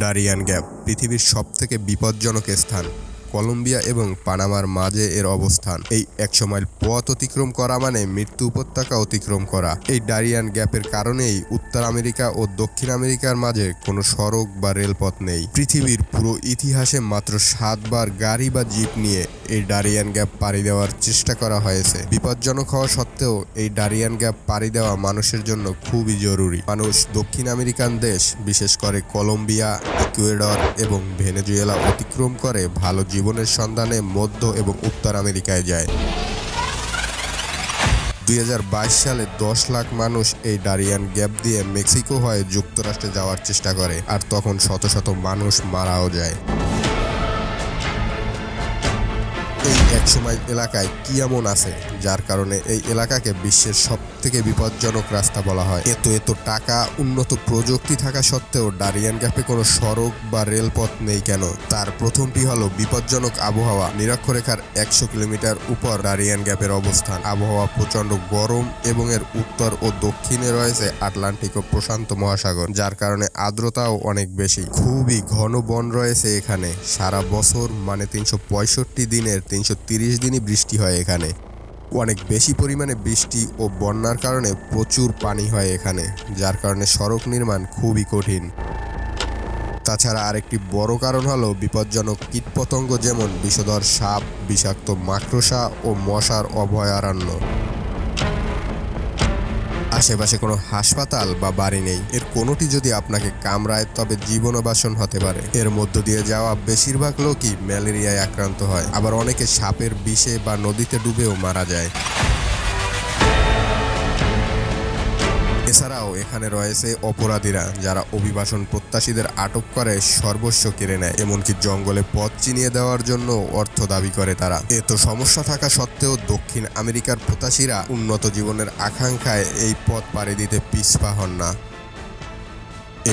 Darien gap পৃথিবীর সবথেকে বিপজ্জনক স্থান। কলম্বিয়া এবং পানামার মাঝে এর অবস্থান। এই 100 মাইল পথ অতিক্রম করা মানে মৃত্যু উপত্যকা অতিক্রম করা। এই ডারিয়ান গ্যাপের কারণেই উত্তর আমেরিকা ও দক্ষিণ আমেরিকার মাঝে কোনো সড়ক বা রেলপথ নেই। পৃথিবীর পুরো ইতিহাসে মাত্র 7 বার গাড়ি বা জিপ নিয়ে এই ডারিয়ান গ্যাপ পাড়ি দেওয়ার চেষ্টা করা হয়েছে। বিপজ্জনক হওয়া সত্ত্বেও এই ডারিয়ান গ্যাপ পাড়ি দেওয়া মানুষের জন্য খুবই জরুরি। মানুষ দক্ষিণ আমেরিকান দেশ, বিশেষ করে কলম্বিয়া, ইকুয়েডর এবং ভেনেজুয়েলা অতিক্রম করে ভালো জীবনের সন্ধানে মধ্য এবং উত্তর আমেরিকায় যায়। 2022 সালে 10 লাখ মানুষ এই ডারিয়ান গ্যাপ দিয়ে মেক্সিকো হয়ে যুক্তরাষ্ট্রে যাওয়ার চেষ্টা করে, আর তখন শত শত মানুষ মারাও যায়। এই 100 মাইল এলাকায় কি এমন আছে যার কারণে এই এলাকাকে বিশ্বের সবথেকে বিপজ্জনক রাস্তা বলা হয়? এত টাকা, উন্নত প্রযুক্তি থাকা সত্ত্বেও ডারিয়ান গ্যাপে কোনো সড়ক বা রেলপথ নেই কেন? তার প্রথমটি হলো বিপজ্জনক আবহাওয়া। নিরক্ষরেখার 100 কিলোমিটার উপর ডারিয়ান গ্যাপের অবস্থান। আবহাওয়া প্রচণ্ড গরম এবং এর উত্তর ও দক্ষিণে রয়েছে আটলান্টিক ও প্রশান্ত মহাসাগর, যার কারণে আর্দ্রতাও অনেক বেশি। খুবই ঘন বন রয়েছে এখানে। সারা বছর মানে 365 দিনের 330 দিনই বৃষ্টি হয় এখানে। অনেক বেশি পরিমাণে বৃষ্টি ও বন্যার কারণে প্রচুর পানি হয় এখানে, যার কারণে সড়ক নির্মাণ খুবই কঠিন। তাছাড়া আরেকটি বড় কারণ হলো বিপজ্জনক কীটপতঙ্গ, যেমন বিষধর সাপ, বিষাক্ত মাকড়সা ও মশার অভয়ারণ্য। আশেপাশে কোনো হাসপাতাল বা বাড়ি নেই। এর কোনোটি যদি আপনাকে কামড়ায় তবে জীবনবাসন হতে পারে। এর মধ্য দিয়ে যাওয়া বেশিরভাগ লোকই ম্যালেরিয়ায় আক্রান্ত হয়, আবার অনেকে সাপের বিষে বা নদীতে ডুবেও মারা যায়। এছাড়াও এখানে রয়েছে অপরাধীরা, যারা অভিবাসন প্রত্যাশীদের আটক করে সর্বস্ব কেড়ে নেয়, এমনকি জঙ্গলে পথ চিনিয়ে দেওয়ার জন্য অর্থ দাবি করে তারা। এত সমস্যা থাকা সত্ত্বেও দক্ষিণ আমেরিকার প্রত্যাশীরা উন্নত জীবনের আকাঙ্ক্ষায় এই পথ পাড়ি দিতে পিছপা হন না।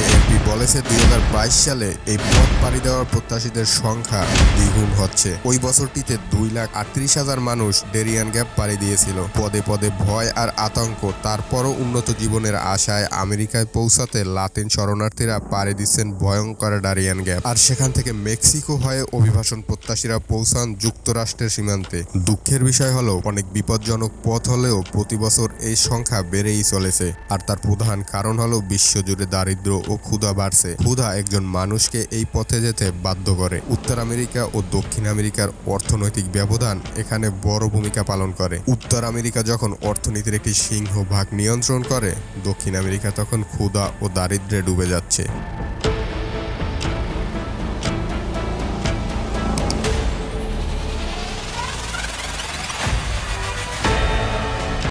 এএফপি বলেছে 2022 সালে এই পথ পাড়ি দেওয়ার প্রত্যাশীদের সংখ্যা দ্বিগুণ হচ্ছে। ওই বছরটিতে 2,38,000 মানুষ ডারিয়ান গ্যাপ পাড়ি দিয়েছিল। পদে পদে ভয় আর আতঙ্ক, তারপরও উন্নত জীবনের আশায় আমেরিকায় পৌঁছাতে লাতিন শরণার্থীরা পাড়ি দিচ্ছেন ভয়ঙ্কর ডারিয়ান গ্যাপ। আর সেখান থেকে মেক্সিকো হয়ে অভিবাসন প্রত্যাশীরা পৌঁছান যুক্তরাষ্ট্রের সীমান্তে। দুঃখের বিষয় হলো, অনেক বিপজ্জনক পথ হলেও প্রতি বছর এই সংখ্যা বেড়েই চলেছে। আর তার প্রধান কারণ হলো বিশ্বজুড়ে দারিদ্র্য ও ক্ষুধা বাড়ছে। ক্ষুধা একজন মানুষকে এই পথে যেতে বাধ্য করে। উত্তর আমেরিকা ও দক্ষিণ আমেরিকার অর্থনৈতিক ব্যবধান এখানে বড় ভূমিকা পালন করে। উত্তর আমেরিকা যখন অর্থনীতির একটি সিংহভাগ নিয়ন্ত্রণ করে, দক্ষিণ আমেরিকা তখন ক্ষুধা ও দারিদ্র্যে ডুবে যাচ্ছে।